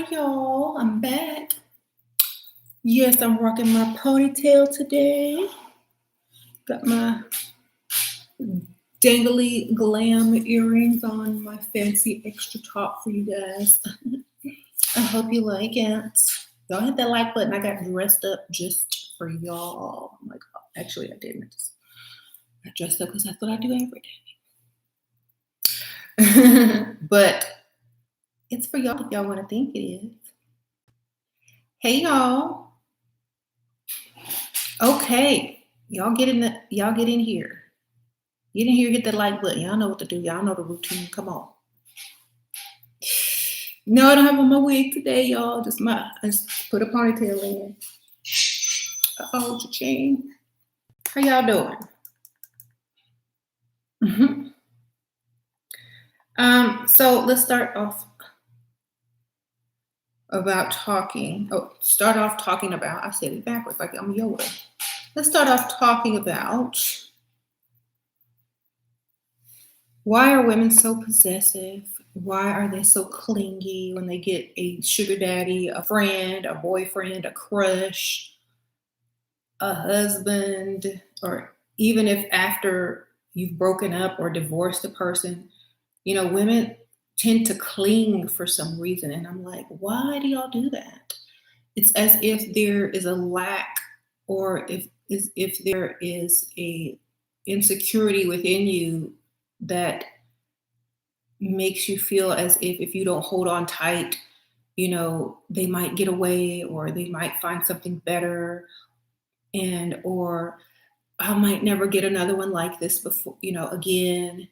Hi, y'all. I'm back. Yes, I'm rocking my ponytail today. Got my dangly glam earrings on, my fancy extra top for you guys. I hope you like it. Y'all hit that like button. I got dressed up just for y'all. I'm like, oh, actually, I didn't. I dressed up because that's what I do every day. But it's for y'all if y'all want to think it is. Hey, y'all. Okay, y'all get in here. Get in here, hit that like button. Y'all know what to do. Y'all know the routine. Come on. No, I don't have on my wig today, y'all. I just put a ponytail in. Oh, cha-ching. How y'all doing? So let's start off talking about, I said it backwards, like I'm Yoda. Let's start off talking about why are women so possessive? Why are they so clingy when they get a sugar daddy, a friend, a boyfriend, a crush, a husband, or even if after you've broken up or divorced a person, women tend to cling for some reason. And I'm like, why do y'all do that? It's as if there is a lack, or if there is a insecurity within you that makes you feel as if you don't hold on tight, they might get away, or they might find something better, or I might never get another one like this before, again.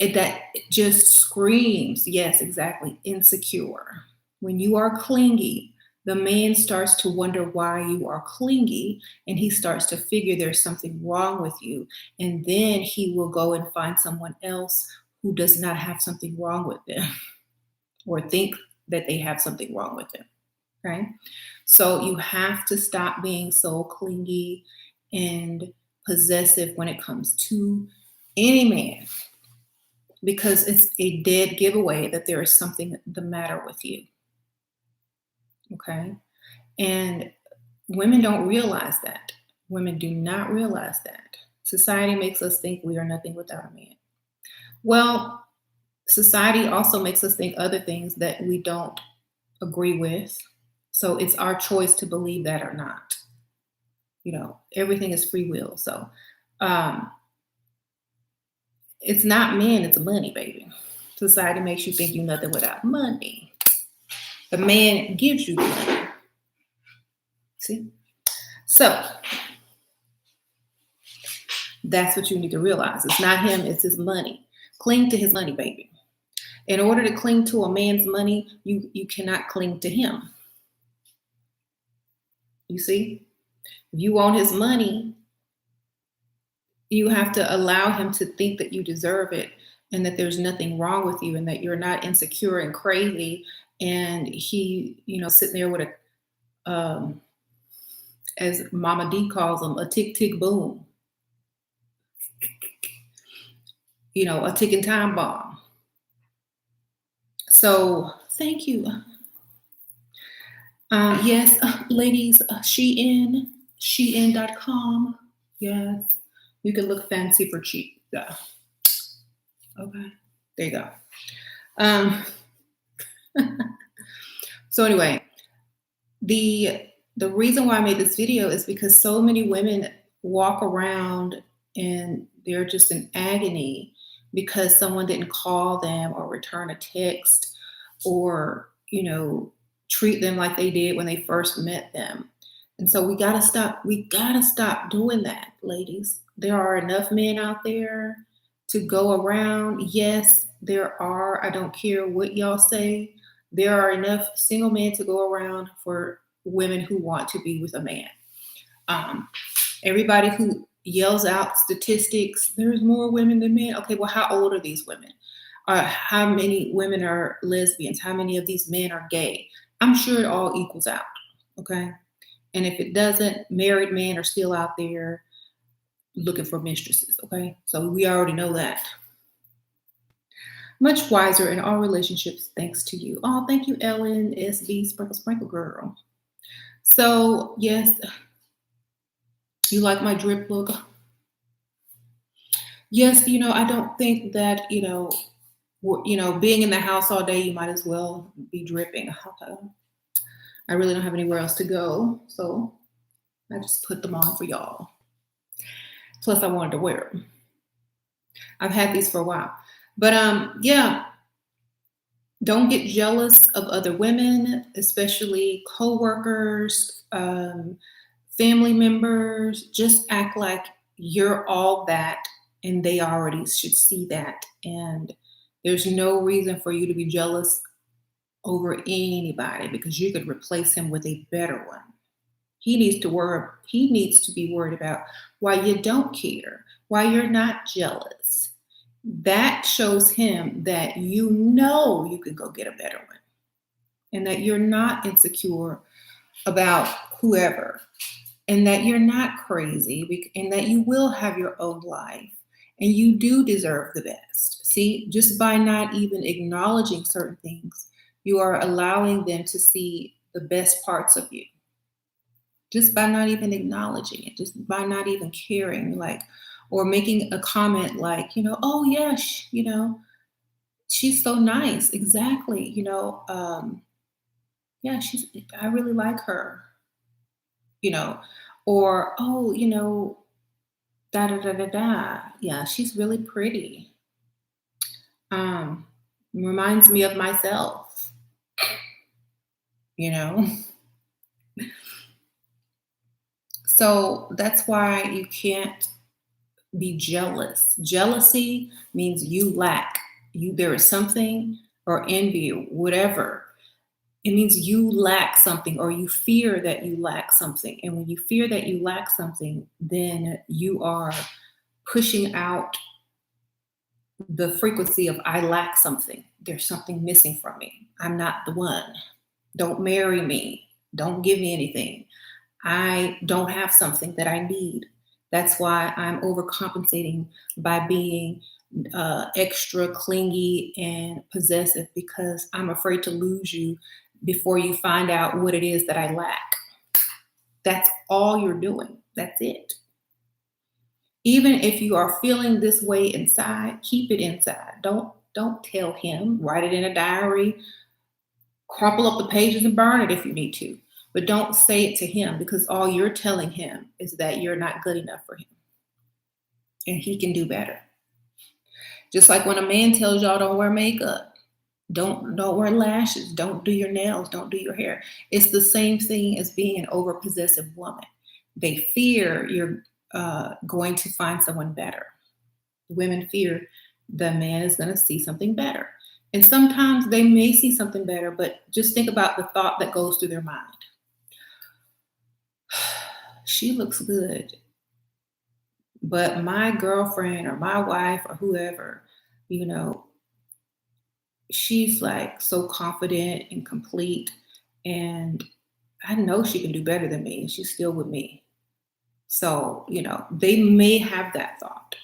That just screams, yes, exactly, insecure. When you are clingy, the man starts to wonder why you are clingy, and he starts to figure there's something wrong with you. And then he will go and find someone else who does not have something wrong with them or think that they have something wrong with them. Okay? So you have to stop being so clingy and possessive when it comes to any man, because it's a dead giveaway that there is something the matter with you. Okay? And women don't realize that. Women do not realize that. Society makes us think we are nothing without a man. Well, society also makes us think other things that we don't agree with. So it's our choice to believe that or not. Everything is free will. So it's not men, it's money, baby. Society makes you think you're nothing without money. The man gives you the money. See? So that's what you need to realize. It's not him, it's his money. Cling to his money, baby. In order to cling to a man's money, you cannot cling to him. You see? If you want his money, you have to allow him to think that you deserve it, and that there's nothing wrong with you, and that you're not insecure and crazy. And he, sitting there with a, as Mama D calls them, a tick, tick, boom. A ticking time bomb. So thank you. Yes, ladies, shein.com. Yes, you can look fancy for cheap. Yeah. Okay, there you go. So anyway, the reason why I made this video is because so many women walk around and they're just in agony because someone didn't call them or return a text, or treat them like they did when they first met them. And so we gotta stop doing that, ladies. There are enough men out there to go around. Yes, there are. I don't care what y'all say. There are enough single men to go around for women who want to be with a man. Everybody who yells out statistics, there's more women than men. Okay, well, how old are these women? How many women are lesbians? How many of these men are gay? I'm sure it all equals out, okay? And if it doesn't, married men are still out there looking for mistresses, okay? So we already know that. Much wiser in all relationships thanks to you. Oh, thank you, Ellen SB Sprinkle Sprinkle Girl. So, yes, you like my drip look? Yes, I don't think that, being in the house all day, you might as well be dripping. I really don't have anywhere else to go, so I just put them on for y'all. Plus, I wanted to wear them. I've had these for a while, but yeah, don't get jealous of other women, especially coworkers, family members. Just act like you're all that, and they already should see that. And there's no reason for you to be jealous over anybody because you could replace him with a better one. He needs to be worried about why you don't care, why you're not jealous. That shows him that you can go get a better one and that you're not insecure about whoever and that you're not crazy and that you will have your own life and you do deserve the best. See, just by not even acknowledging certain things, you are allowing them to see the best parts of you. Just by not even acknowledging it, just by not even caring, like, or making a comment like, oh yeah, she's so nice. Exactly. Yeah, I really like her, you know, or, oh, da da da da da. Yeah, she's really pretty. Um, Reminds me of myself, you know. So that's why you can't be jealous. Jealousy means you lack. There is something or envy, whatever. It means you lack something or you fear that you lack something. And when you fear that you lack something, then you are pushing out the frequency of I lack something. There's something missing from me. I'm not the one. Don't marry me. Don't give me anything. I don't have something that I need. That's why I'm overcompensating by being extra clingy and possessive because I'm afraid to lose you before you find out what it is that I lack. That's all you're doing. That's it. Even if you are feeling this way inside, keep it inside. Don't tell him. Write it in a diary, crumple up the pages and burn it if you need to. But don't say it to him because all you're telling him is that you're not good enough for him. And he can do better. Just like when a man tells y'all don't wear makeup, don't wear lashes, don't do your nails, don't do your hair. It's the same thing as being an overpossessive woman. They fear you're going to find someone better. Women fear the man is going to see something better. And sometimes they may see something better, but just think about the thought that goes through their mind. She looks good, but my girlfriend or my wife or whoever, you know, she's like so confident and complete. And I know she can do better than me, and she's still with me. So, they may have that thought.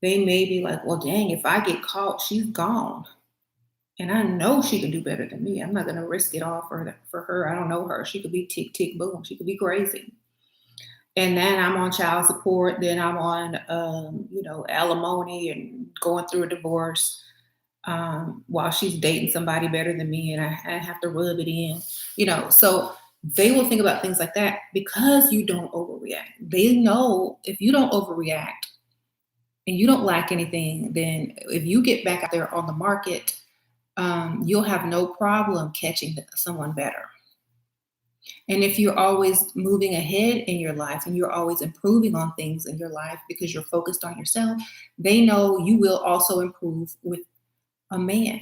They may be like, well, dang, if I get caught, she's gone. And I know she can do better than me. I'm not going to risk it all for her. I don't know her. She could be tick, tick, boom. She could be crazy. And then I'm on child support. Then I'm on, alimony and going through a divorce while she's dating somebody better than me. And I have to rub it in, So they will think about things like that because you don't overreact. They know if you don't overreact and you don't lack anything, then if you get back out there on the market, you'll have no problem catching someone better. And if you're always moving ahead in your life and you're always improving on things in your life because you're focused on yourself, they know you will also improve with a man.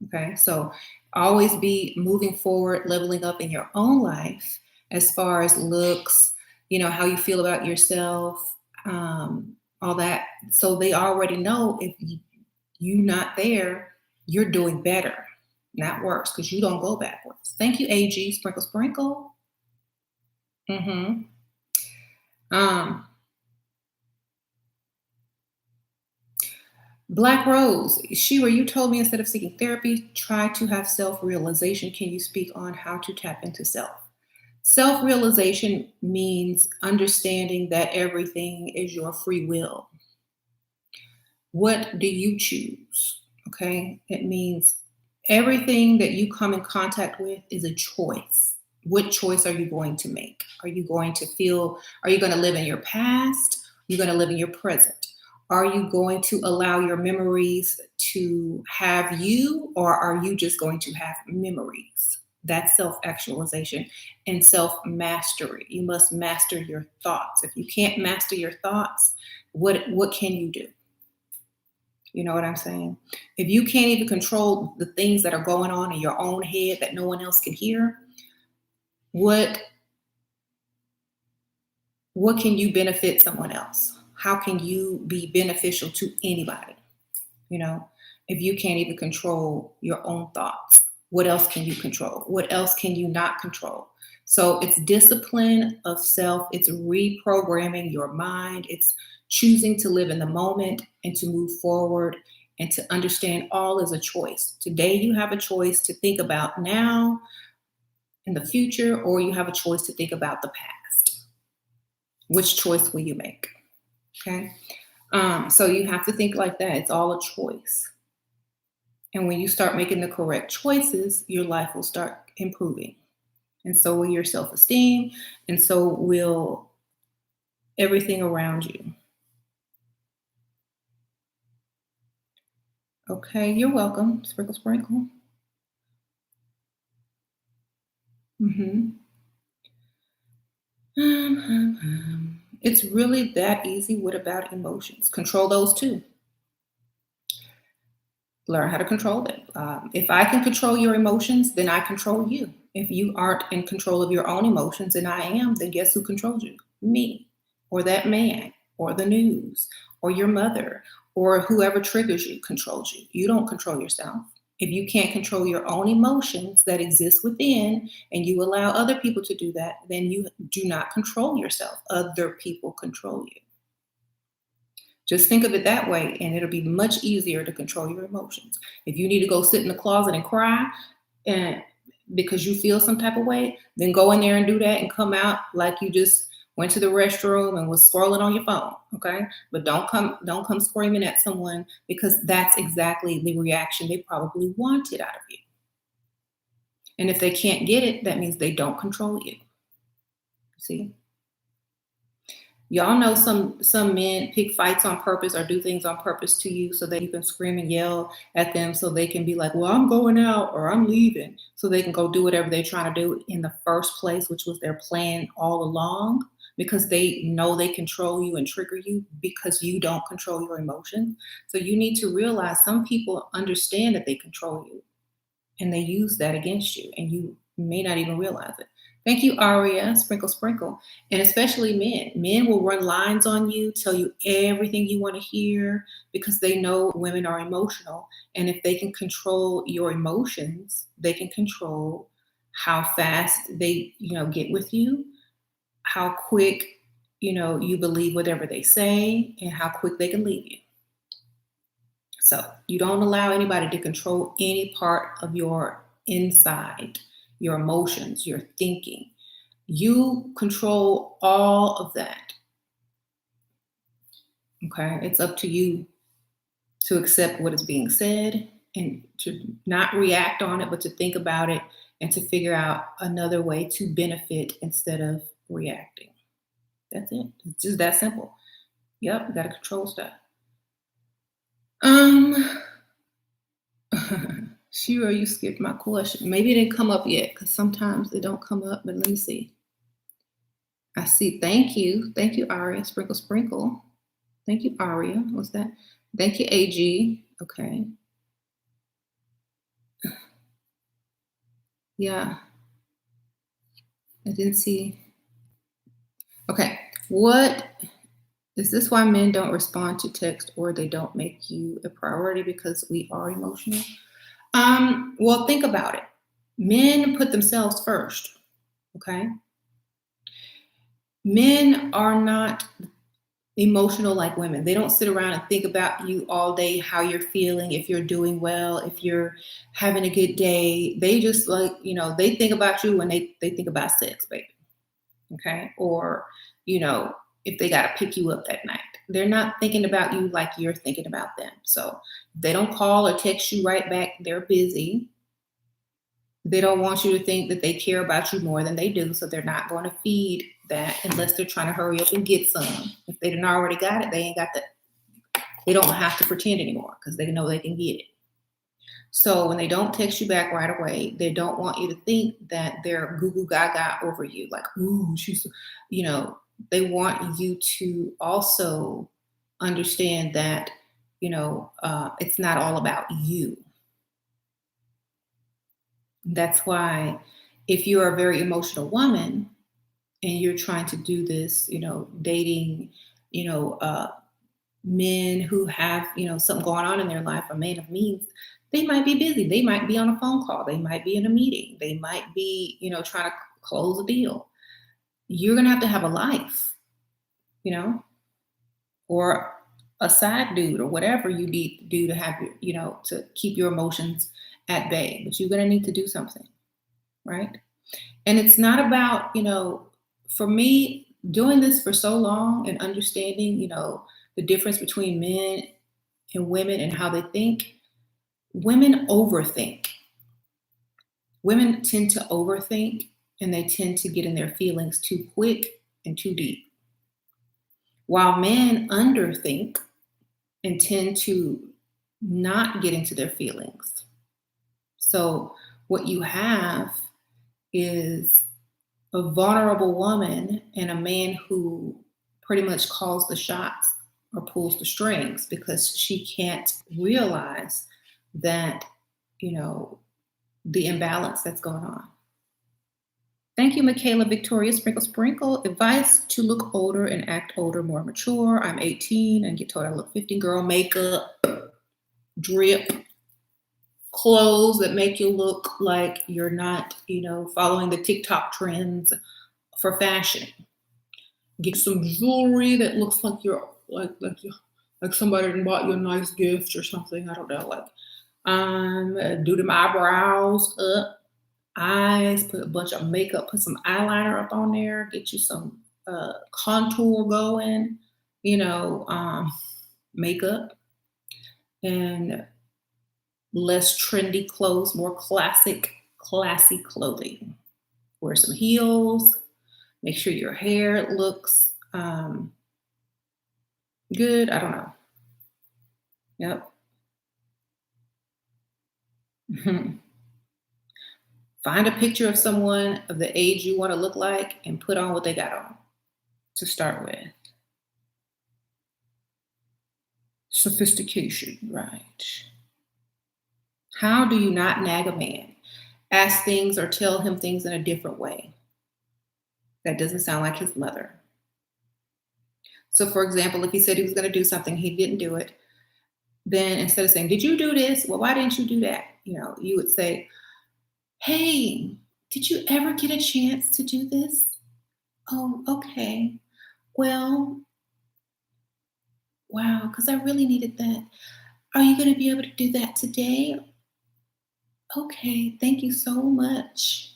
Okay, so always be moving forward, leveling up in your own life as far as looks, how you feel about yourself, all that. So they already know if you not there, you're doing better, not worse, because you don't go backwards. Thank you, AG. Sprinkle, sprinkle. Mm-hmm. Um, Black Rose, Shira, you told me instead of seeking therapy, try to have self-realization. Can you speak on how to tap into self? Self-realization means understanding that everything is your free will. What do you choose? Okay. It means everything that you come in contact with is a choice. What choice are you going to make? Are you going to live in your past? Are you going to live in your present? Are you going to allow your memories to have you, or are you just going to have memories? That's self actualization and self mastery. You must master your thoughts. If you can't master your thoughts, what can you do? You know what I'm saying? If you can't even control the things that are going on in your own head that no one else can hear, what can you benefit someone else? How can you be beneficial to anybody? You know, if you can't even control your own thoughts, what else can you control? What else can you not control? So it's discipline of self. It's reprogramming your mind. It's choosing to live in the moment and to move forward and to understand all is a choice. Today you have a choice to think about now in the future, or you have a choice to think about the past. Which choice will you make? Okay. So you have to think like that. It's all a choice. And when you start making the correct choices, your life will start improving. And so will your self esteem, and so will everything around you. Okay, you're welcome. Sprinkle, sprinkle. Mm-hmm. It's really that easy. What about emotions? Control those too. Learn how to control them. If I can control your emotions, then I control you. If you aren't in control of your own emotions and I am, then guess who controls you? Me, or that man, or the news, or your mother, or whoever triggers you controls you. You don't control yourself. If you can't control your own emotions that exist within and you allow other people to do that, then you do not control yourself. Other people control you. Just think of it that way, and it'll be much easier to control your emotions. If you need to go sit in the closet and cry, and because you feel some type of way, then go in there and do that and come out like you just went to the restroom and was scrolling on your phone. Okay. But don't come screaming at someone, because that's exactly the reaction they probably wanted out of you. And if they can't get it, that means they don't control you. See? Y'all know some men pick fights on purpose or do things on purpose to you so that you can scream and yell at them, so they can be like, well, I'm going out or I'm leaving, so they can go do whatever they're trying to do in the first place, which was their plan all along, because they know they control you and trigger you because you don't control your emotions. So you need to realize some people understand that they control you and they use that against you, and you may not even realize it. Thank you, Aria. Sprinkle, sprinkle. And especially men. Men will run lines on you, tell you everything you want to hear, because they know women are emotional. And if they can control your emotions, they can control how fast they, get with you, how quick, you believe whatever they say, and how quick they can leave you. So you don't allow anybody to control any part of your inside, your emotions, your thinking. You control all of that. Okay. It's up to you to accept what is being said and to not react on it, but to think about it and to figure out another way to benefit instead of reacting. That's it. It's just that simple. Yep. You got to control stuff. Sure, you skipped my question. Maybe it didn't come up yet, because sometimes they don't come up, but let me see. I see. Thank you. Thank you, Aria. Sprinkle, sprinkle. Thank you, Aria. What's that? Thank you, AG. Okay. Yeah. I didn't see. Okay. What is this? Why men don't respond to text, or they don't make you a priority? Because we are emotional. Well, think about it. Men put themselves first. Okay. Men are not emotional like women. They don't sit around and think about you all day, how you're feeling, if you're doing well, if you're having a good day. They just like, they think about you when they think about sex, baby. Okay. Or, if they got to pick you up that night. They're not thinking about you like you're thinking about them. So if they don't call or text you right back, they're busy. They don't want you to think that they care about you more than they do. So they're not going to feed that unless they're trying to hurry up and get some. If they didn't already got it, they ain't got the, they don't have to pretend anymore because they know they can get it. So when they don't text you back right away, they don't want you to think that they're goo goo gaga over you. Like, ooh, she's, they want you to also understand that, it's not all about you. That's why if you're a very emotional woman and you're trying to do this, dating, you know, uh, men who have, something going on in their life, a man of means, they might be busy. They might be on a phone call. They might be in a meeting. They might be, trying to close a deal. You're going to have a life, you know, or a side dude or whatever you need to do to have your, to keep your emotions at bay. But you're going to need to do something, right? And it's not about, for me, doing this for so long and understanding, the difference between men and women and how they think. Women overthink. Women tend to overthink and they tend to get in their feelings too quick and too deep. While men underthink and tend to not get into their feelings. So what you have is a vulnerable woman and a man who pretty much calls the shots or pulls the strings because she can't realize that, the imbalance that's going on. Thank you, Michaela Victoria Sprinkle Sprinkle. Advice to look older and act older, more mature. I'm 18 and get told I look 50. Girl, makeup, drip, clothes that make you look like you're not, following the TikTok trends for fashion. Get some jewelry that looks like you're like somebody done bought you a nice gift or something. I don't know. Do them eyebrows up, eyes, put a bunch of makeup, put some eyeliner up on there, get you some contour going, makeup, and less trendy clothes, more classy clothing. Wear some heels. Make sure your hair looks good. I don't know. Yep. Find a picture of someone of the age you want to look like and put on what they got on to start with. Sophistication, right? How do you not nag a man? Ask things or tell him things in a different way. That doesn't sound like his mother. So, for example, if he said he was going to do something, he didn't do it. Then instead of saying, "Did you do this? Well, why didn't you do that?" You would say, "Hey, did you ever get a chance to do this? Oh, okay. Well, wow, because I really needed that. Are you going to be able to do that today? Okay, thank you so much."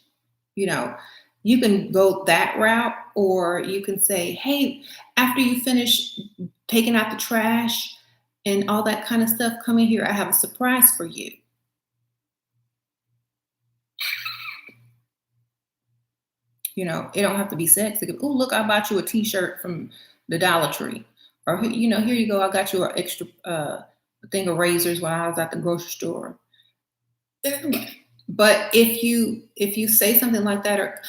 You know, you can go that route, or you can say, "Hey, after you finish taking out the trash and all that kind of stuff, come in here. I have a surprise for you." It don't have to be sexy. Oh, look, I bought you a T-shirt from the Dollar Tree, or here you go. I got you an extra thing of razors while I was at the grocery store. But if you say something like that, or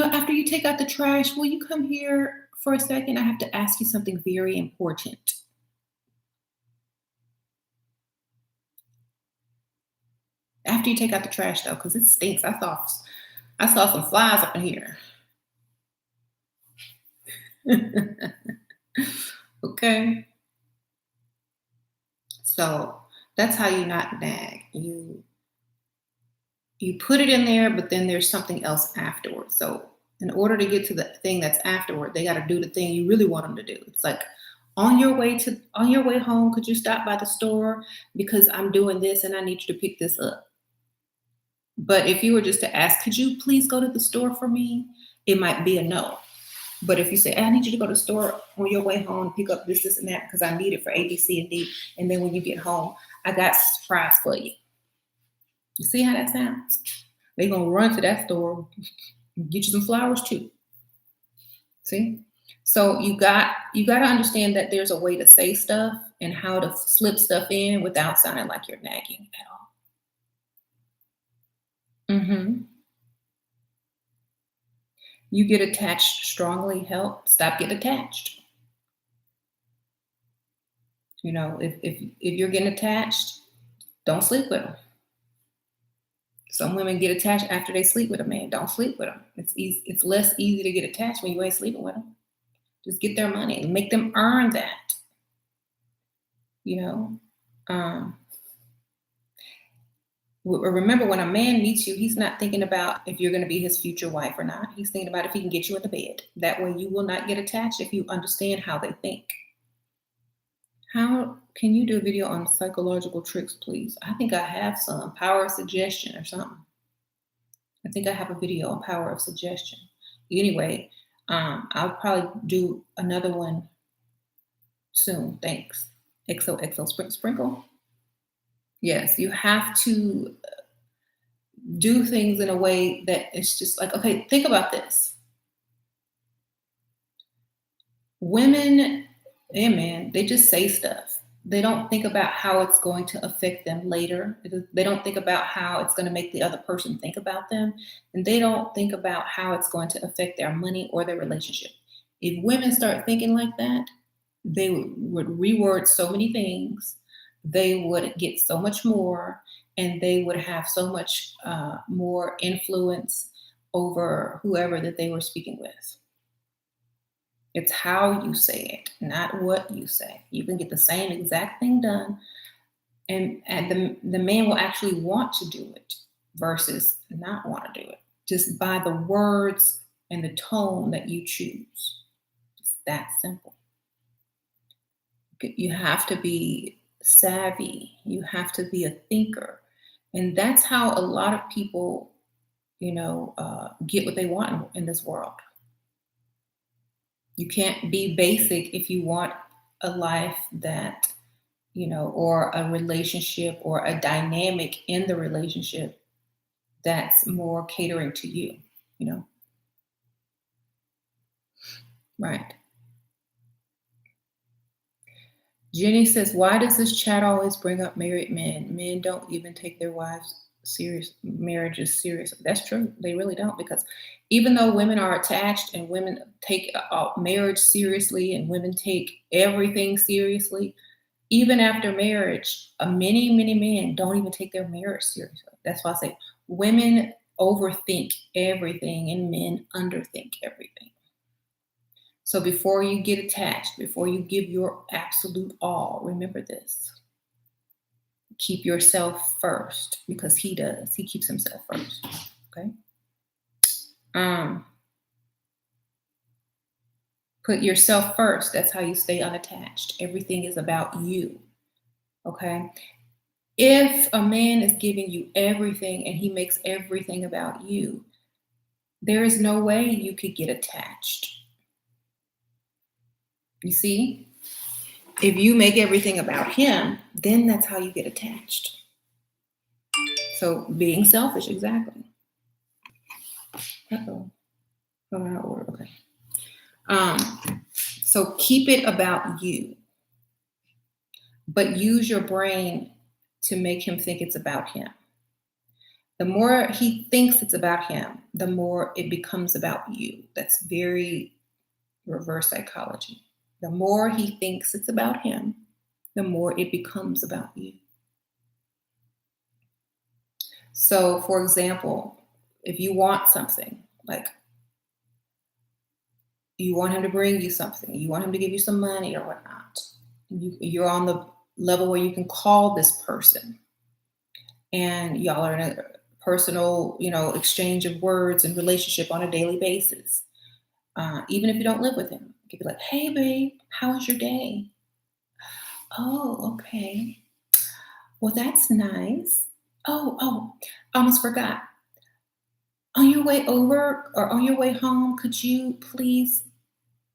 after you take out the trash, will you come here for a second? I have to ask you something very important. After you take out the trash, though, because it stinks. I saw some flies up in here. Okay, so that's how you not nag. You put it in there, but then there's something else afterward. So in order to get to the thing that's afterward, they got to do the thing you really want them to do. It's like On your way home, could you stop by the store because I'm doing this and I need you to pick this up? But if you were just to ask, could you please go to the store for me? It might be a no. But if you say, I need you to go to the store on your way home and pick up this, and that, because I need it for A, B, C, and D. And then when you get home, I got a surprise for you. You see how that sounds? They're going to run to that store and get you some flowers too. See? So you got to understand that there's a way to say stuff and how to slip stuff in without sounding like you're nagging at all. You get attached strongly, help. Stop getting attached. If you're getting attached, don't sleep with them. Some women get attached after they sleep with a man. Don't sleep with them. It's easy. It's less easy to get attached when you ain't sleeping with them. Just get their money and make them earn that. Remember, when a man meets you, he's not thinking about if you're going to be his future wife or not. He's thinking about if he can get you in the bed. That way you will not get attached if you understand how they think. How can you do a video on psychological tricks, please? I think I have some. Power of suggestion or something. I think I have a video on power of suggestion. Anyway, I'll probably do another one soon. Thanks. XOXO sprinkle. Yes, you have to do things in a way that it's just like, okay, think about this. Women and men, they just say stuff. They don't think about how it's going to affect them later. They don't think about how it's going to make the other person think about them. And they don't think about how it's going to affect their money or their relationship. If women start thinking like that, they would reword so many things. They would get so much more, and they would have so much more influence over whoever that they were speaking with. It's how you say it, not what you say. You can get the same exact thing done, and the man will actually want to do it versus not want to do it, just by the words and the tone that you choose. It's that simple. You have to be savvy. You have to be a thinker. And that's how a lot of people, get what they want in this world. You can't be basic if you want a life that, or a relationship or a dynamic in the relationship that's more catering to you, Right. Jenny says, why does this chat always bring up married men? Men don't even take their wives' marriages seriously. That's true. They really don't, because even though women are attached and women take marriage seriously and women take everything seriously, even after marriage, many, many men don't even take their marriage seriously. That's why I say women overthink everything and men underthink everything. So before you get attached, before you give your absolute all, remember this. Keep yourself first, because he does. He keeps himself first. Okay. Put yourself first. That's how you stay unattached. Everything is about you. Okay. If a man is giving you everything and he makes everything about you, there is no way you could get attached. You see? If you make everything about him, then that's how you get attached. So being selfish, exactly. Uh-oh. Okay. So keep it about you, but use your brain to make him think it's about him. The more he thinks it's about him, the more it becomes about you. That's very reverse psychology. The more he thinks it's about him, the more it becomes about you. So, for example, if you want something, like you want him to bring you something, you want him to give you some money or whatnot, you're on the level where you can call this person and y'all are in a personal, exchange of words and relationship on a daily basis, even if you don't live with him. could be like, "Hey, babe, how was your day?" "Oh, okay. Well, that's nice. Oh, almost forgot. On your way over or on your way home, could you please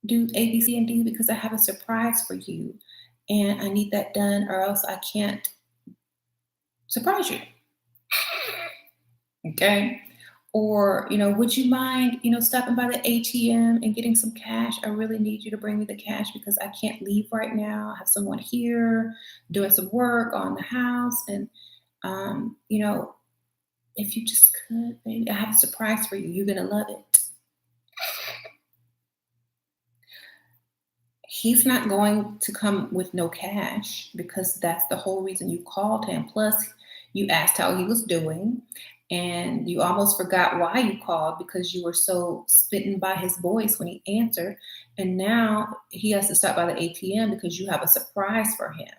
do A, B, C, and D because I have a surprise for you, and I need that done or else I can't surprise you." Okay. Or, would you mind, stopping by the ATM and getting some cash? I really need you to bring me the cash because I can't leave right now. I have someone here doing some work on the house. And, um, you know, if you just could, baby, I have a surprise for you. You're going to love it. He's not going to come with no cash because that's the whole reason you called him. Plus, you asked how he was doing, and you almost forgot why you called because you were so smitten by his voice when he answered. And now he has to stop by the ATM because you have a surprise for him.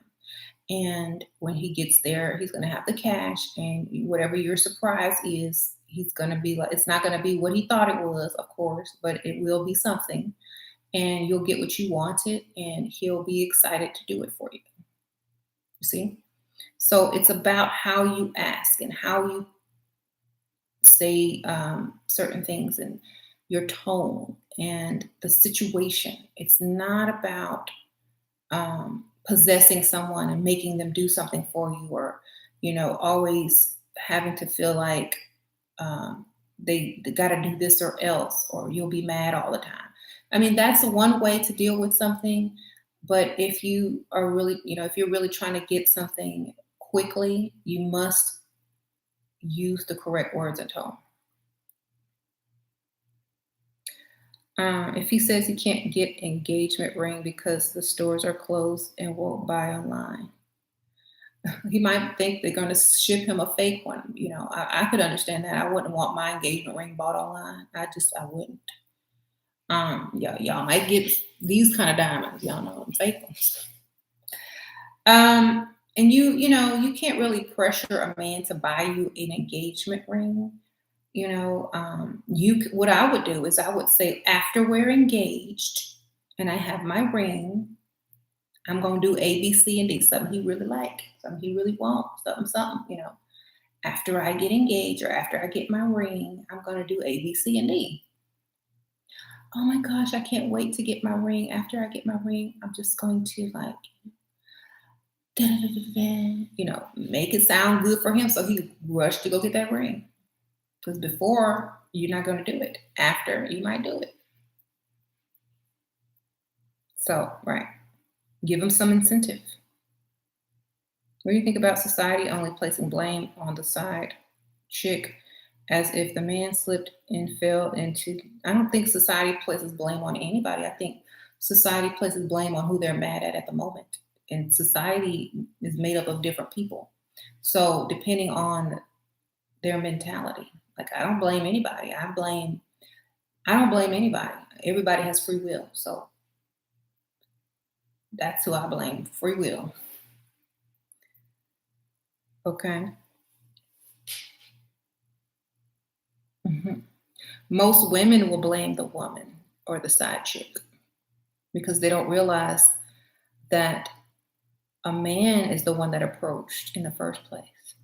And when he gets there, he's going to have the cash, and whatever your surprise is, he's going to be like, it's not going to be what he thought it was, of course, but it will be something, and you'll get what you wanted, and he'll be excited to do it for you. You see? So it's about how you ask and how you say certain things and your tone and the situation. It's not about possessing someone and making them do something for you, or always having to feel like they got to do this or else, or you'll be mad all the time. I mean, that's one way to deal with something. But if you are really, if you're really trying to get something quickly, you must use the correct words and tone. If he says he can't get engagement ring because the stores are closed and won't buy online, he might think they're going to ship him a fake one. I could understand that. I wouldn't want my engagement ring bought online. I wouldn't. Yeah, y'all might get these kind of diamonds. Y'all know them fake ones. And you can't really pressure a man to buy you an engagement ring. What I would do is I would say after we're engaged and I have my ring, I'm gonna do A, B, C, and D, something he really like, something he really wants, something. After I get engaged or after I get my ring, I'm gonna do A, B, C, and D. Oh my gosh, I can't wait to get my ring. After I get my ring, I'm just going to like da, da, da, da, da, make it sound good for him so he rushed to go get that ring. Because before, you're not going to do it. After, you might do it. So, right. Give him some incentive. What do you think about society only placing blame on the side chick as if the man slipped and fell into? I don't think society places blame on anybody. I think society places blame on who they're mad at the moment. And society is made up of different people. So, depending on their mentality, like I don't blame anybody. I don't blame anybody. Everybody has free will. So that's who I blame. Free will. Okay. Mhm. Most women will blame the woman or the side chick because they don't realize that a man is the one that approached in the first place.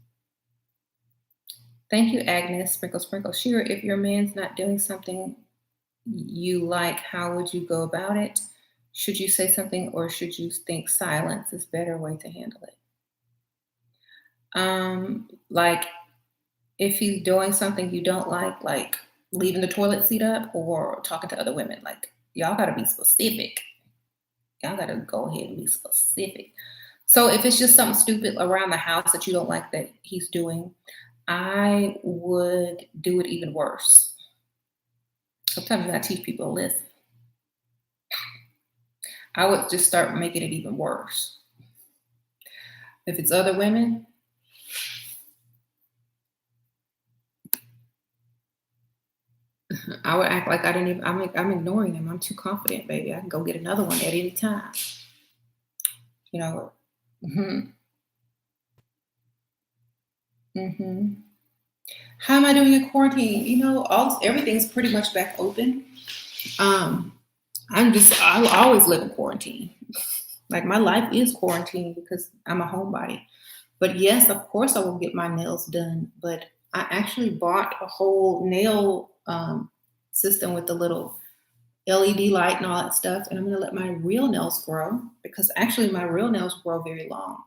Thank you, Agnes. Sprinkle, sprinkle. Sure, if your man's not doing something you like, how would you go about it? Should you say something or should you think silence is a better way to handle it? Like if he's doing something you don't like leaving the toilet seat up or talking to other women, like y'all gotta be specific. Y'all gotta go ahead and be specific. So if it's just something stupid around the house that you don't like that he's doing, I would do it even worse. Sometimes you gotta teach people to listen. I would just start making it even worse. If it's other women, I would act like I didn't even. I'm ignoring them. I'm too confident, baby. I can go get another one at any time. You know. hmm hmm How am I doing in quarantine? Everything's pretty much back open. Um, I always live in quarantine. Like my life is quarantine because I'm a homebody. But yes, of course, I will get my nails done. But I actually bought a whole nail system with the little LED light and all that stuff. And I'm going to let my real nails grow because actually my real nails grow very long.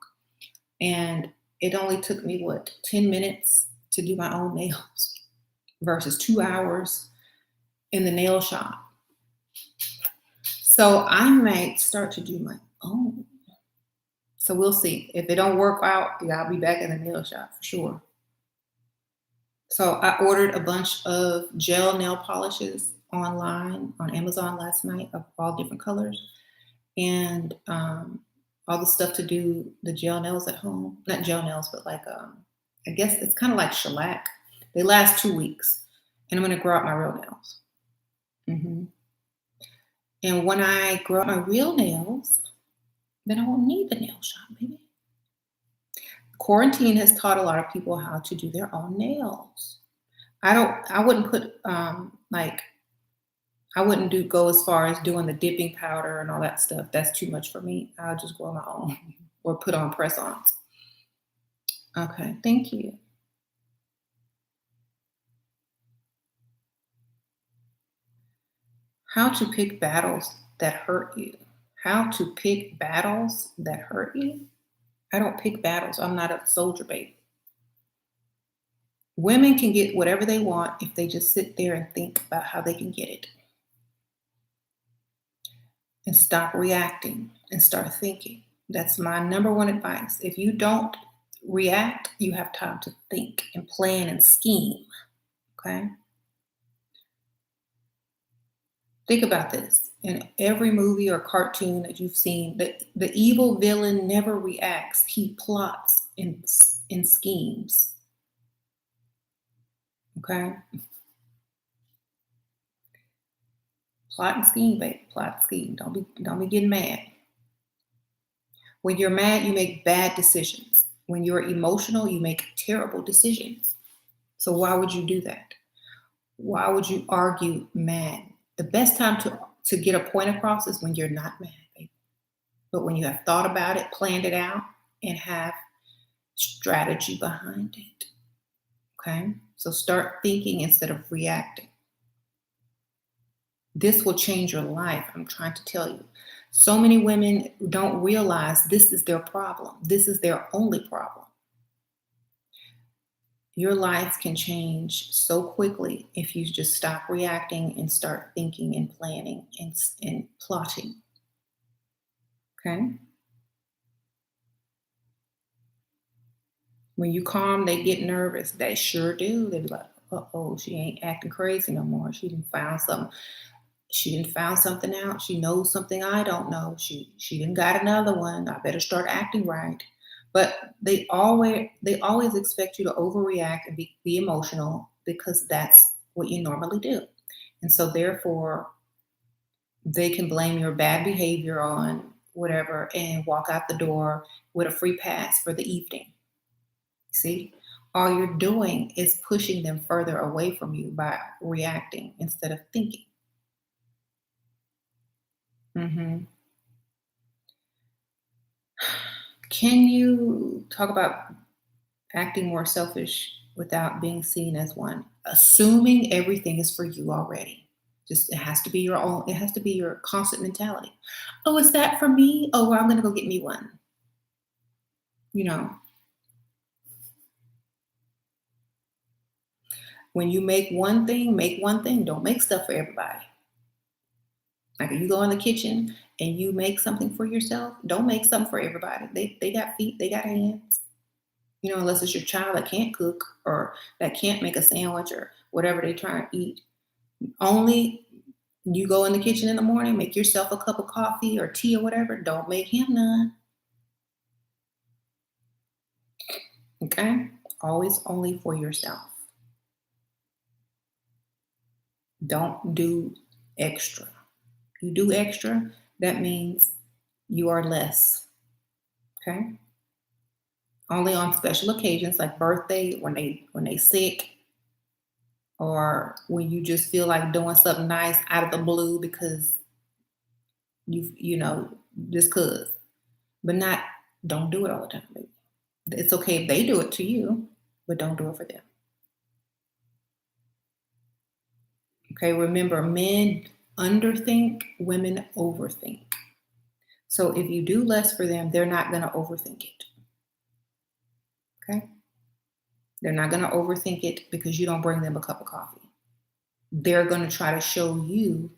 And it only took me, what, 10 minutes to do my own nails versus 2 hours in the nail shop. So I might start to do my own. So we'll see. If it don't work out, yeah, I'll be back in the nail shop for sure. So I ordered a bunch of gel nail polishes online on Amazon last night of all different colors and all the stuff to do the gel nails at home. Not gel nails, but like I guess it's kind of like shellac. They last 2 weeks, and I'm gonna grow out my real nails. hmm And when I grow out my real nails, then I won't need the nail shop, baby. Quarantine has taught a lot of people how to do their own nails. I wouldn't put like I wouldn't do go as far as doing the dipping powder and all that stuff. That's too much for me. I'll just grow my own or put on press-ons. Okay, thank you. How to pick battles that hurt you. How to pick battles that hurt you? I don't pick battles. I'm not a soldier, babe. Women can get whatever they want if they just sit there and think about how they can get it and stop reacting and start thinking. That's my number one advice. If you don't react, you have time to think and plan and scheme. Okay? Think about this. In every movie or cartoon that you've seen, the evil villain never reacts. He plots and schemes. Okay? Plot and scheme, baby. Plot and scheme. Don't be getting mad. When you're mad, you make bad decisions. When you're emotional, you make terrible decisions. So why would you do that? Why would you argue mad? The best time to get a point across is when you're not mad, baby. But when you have thought about it, planned it out, and have strategy behind it. Okay? So start thinking instead of reacting. This will change your life. I'm trying to tell you. So many women don't realize this is their problem. This is their only problem. Your life can change so quickly if you just stop reacting and start thinking and planning and plotting. Okay? When you calm, they get nervous. They sure do. They be like, "Uh-oh, she ain't acting crazy no more. She done found something. She done found something out. She knows something I don't know. She done got another one. I better start acting right." But they always expect you to overreact and be emotional because that's what you normally do. And so therefore they can blame your bad behavior on whatever and walk out the door with a free pass for the evening. See? All you're doing is pushing them further away from you by reacting instead of thinking. hmm Can you talk about acting more selfish without being seen as one? Assuming everything is for you already. Just it has to be your own, it has to be your constant mentality. Oh, is that for me? Oh, well, I'm gonna go get me one. You know, when you make one thing, don't make stuff for everybody. Like if you go in the kitchen and you make something for yourself, don't make something for everybody. They got feet, they got hands. Unless it's your child that can't cook or that can't make a sandwich or whatever they try to eat. Only you go in the kitchen in the morning, make yourself a cup of coffee or tea or whatever. Don't make him none. Okay? Always only for yourself. Don't do extra. You do extra, that means you are less. Okay? Only on special occasions like birthday, when they sick, or when you just feel like doing something nice out of the blue because just cause. But not, don't do it all the time, baby. It's okay if they do it to you, but don't do it for them. Okay, remember, men underthink, women overthink. So if you do less for them, they're not going to overthink it. Okay? They're not going to overthink it because you don't bring them a cup of coffee. They're going to try to show you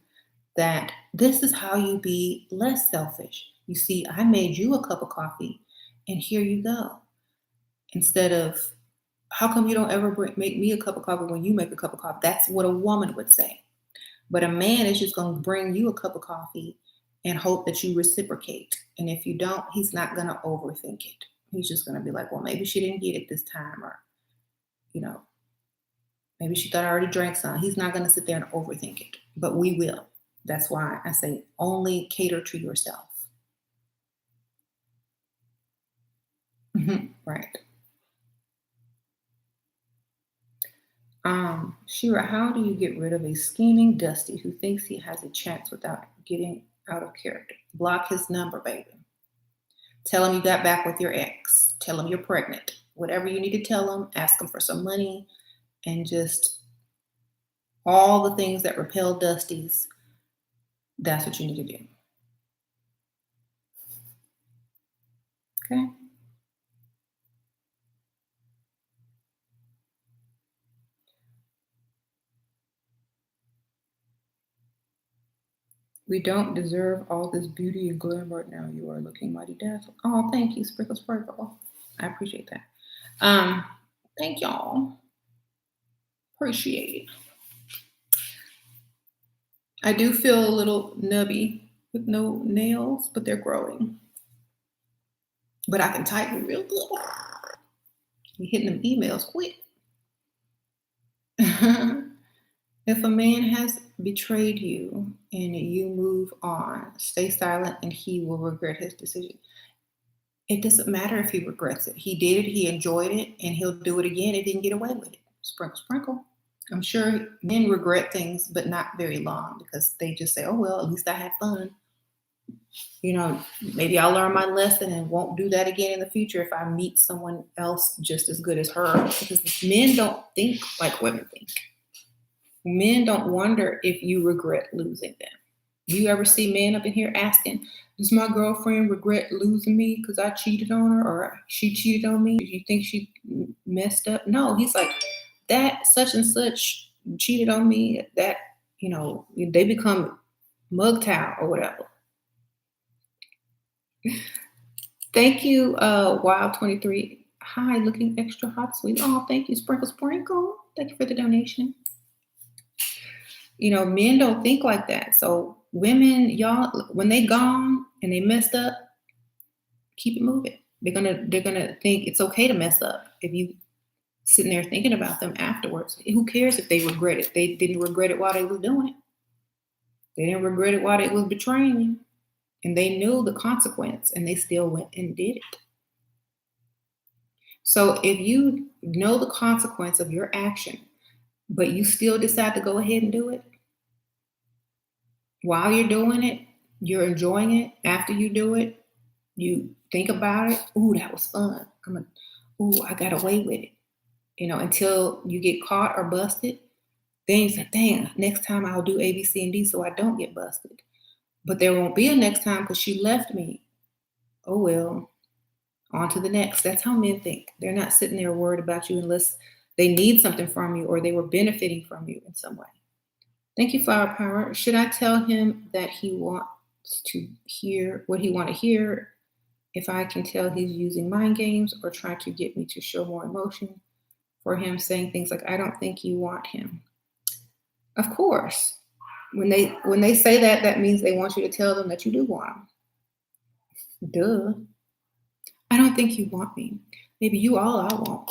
that this is how you be less selfish. You see, I made you a cup of coffee, and here you go. Instead of, how come you don't ever make me a cup of coffee when you make a cup of coffee? That's what a woman would say. But a man is just going to bring you a cup of coffee and hope that you reciprocate. And if you don't, he's not going to overthink it. He's just going to be like, well, maybe she didn't get it this time, or, maybe she thought I already drank some. He's not going to sit there and overthink it, but we will. That's why I say only cater to yourself. Right. Shira, how do you get rid of a scheming Dusty who thinks he has a chance without getting out of character? Block his number, baby. Tell him you got back with your ex. Tell him you're pregnant. Whatever you need to tell him, ask him for some money, and just all the things that repel Dusties, that's what you need to do. Okay? We don't deserve all this beauty and glam right now. You are looking mighty dazzling. Oh, thank you, Sprinkle Sprinkle. I appreciate that. Thank y'all. Appreciate it. I do feel a little nubby with no nails, but they're growing. But I can type real good. You're hitting them emails quick. If a man has betrayed you and you move on, stay silent and he will regret his decision. It doesn't matter if he regrets it. He did it, he enjoyed it, and he'll do it again if he can get away with it. Sprinkle, sprinkle. I'm sure men regret things, but not very long, because they just say, oh, well, at least I had fun. Maybe I'll learn my lesson and won't do that again in the future if I meet someone else just as good as her. Because men don't think like women think. Men don't wonder if you regret losing them. You ever see men up in here asking, does my girlfriend regret losing me because I cheated on her, or she cheated on me? Do you think she messed up? No, he's like, that such and such cheated on me, that, they become mugtail or whatever. Thank you, Wild23. Hi, looking extra hot, sweet. Oh, thank you, Sprinkle Sprinkle. Thank you for the donation. Men don't think like that. So women, y'all, when they gone and they messed up, keep it moving. They're gonna think it's okay to mess up. If you sitting there thinking about them afterwards, who cares if they regret it? They didn't regret it while they was doing it. They didn't regret it while they was betraying you. And they knew the consequence and they still went and did it. So if you know the consequence of your action, but you still decide to go ahead and do it, while you're doing it, you're enjoying it. After you do it, you think about it. Ooh, that was fun. I got away with it. Until you get caught or busted, then you say, dang, next time I'll do A, B, C, and D so I don't get busted. But there won't be a next time because she left me. Oh, well, on to the next. That's how men think. They're not sitting there worried about you unless they need something from you or they were benefiting from you in some way. Thank you, Flower Power. Should I tell him that he wants to hear what he want to hear if I can tell he's using mind games, or try to get me to show more emotion for him, saying things like, I don't think you want him? Of course. When they say that, that means they want you to tell them that you do want them. Duh. I don't think you want me. Maybe you all I want.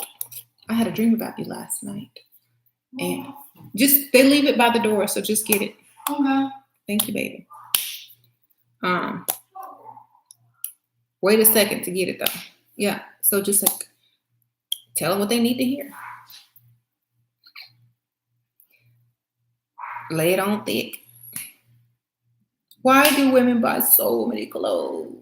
I had a dream about you last night. And they leave it by the door, so just get it. Okay. Thank you, baby. Wait a second to get it though. Yeah. So just tell them what they need to hear. Lay it on thick. Why do women buy so many clothes?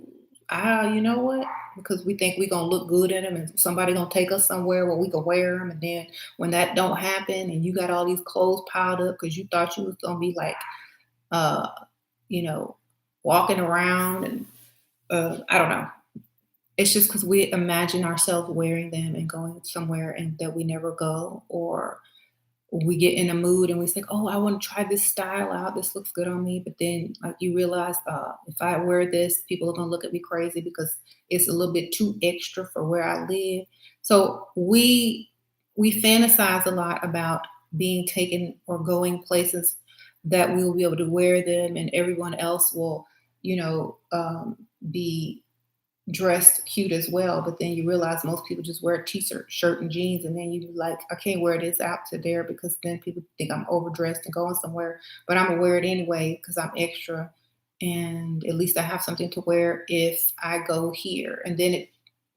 You know what? Because we think we're gonna look good in them, and somebody gonna take us somewhere where we can wear them. And then when that don't happen, and you got all these clothes piled up because you thought you was gonna be like, uh, you know, walking around, and I don't know. It's just because we imagine ourselves wearing them and going somewhere, and that we never go, or we get in a mood and we think, oh, I want to try this style out. This looks good on me. But then, like, you realize, if I wear this, people are going to look at me crazy because it's a little bit too extra for where I live. So we fantasize a lot about being taken or going places that we will be able to wear them, and everyone else will, be dressed cute as well. But then you realize most people just wear a t-shirt, shirt, and jeans, and then you like, I can't wear this out to there because then people think I'm overdressed and going somewhere. But I'm gonna wear it anyway because I'm extra, and at least I have something to wear if I go here. And then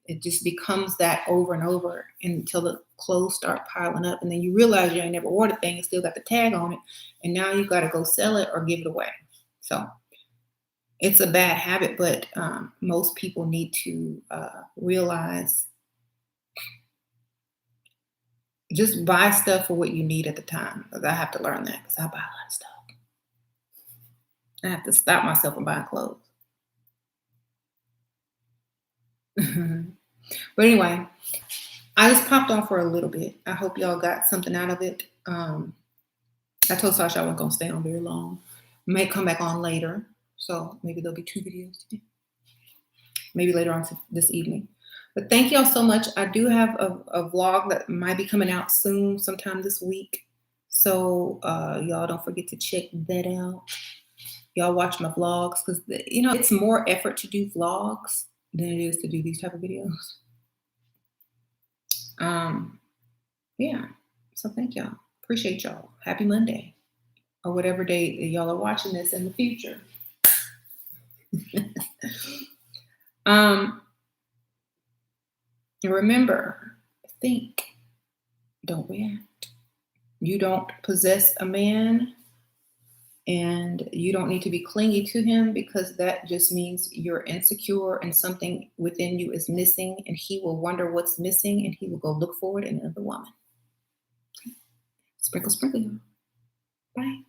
it just becomes that over and over until the clothes start piling up, and then you realize you ain't never wore the thing and still got the tag on it, and now you got to go sell it or give it away. So it's a bad habit, but most people need to realize, just buy stuff for what you need at the time. 'Cause I have to learn that because I buy a lot of stuff. I have to stop myself from buying clothes. But anyway, I just popped on for a little bit. I hope y'all got something out of it. I told Sasha I wasn't going to stay on very long. May come back on later. So maybe there'll be 2 videos. Maybe later on this evening. But thank y'all so much. I do have a vlog that might be coming out soon, sometime this week. So y'all don't forget to check that out. Y'all watch my vlogs because it's more effort to do vlogs than it is to do these type of videos. Yeah. So thank y'all. Appreciate y'all. Happy Monday or whatever day that y'all are watching this in the future. And remember, think, don't react. You don't possess a man, and you don't need to be clingy to him because that just means you're insecure and something within you is missing, and he will wonder what's missing and he will go look for it in another woman. Sprinkle, sprinkle. Bye.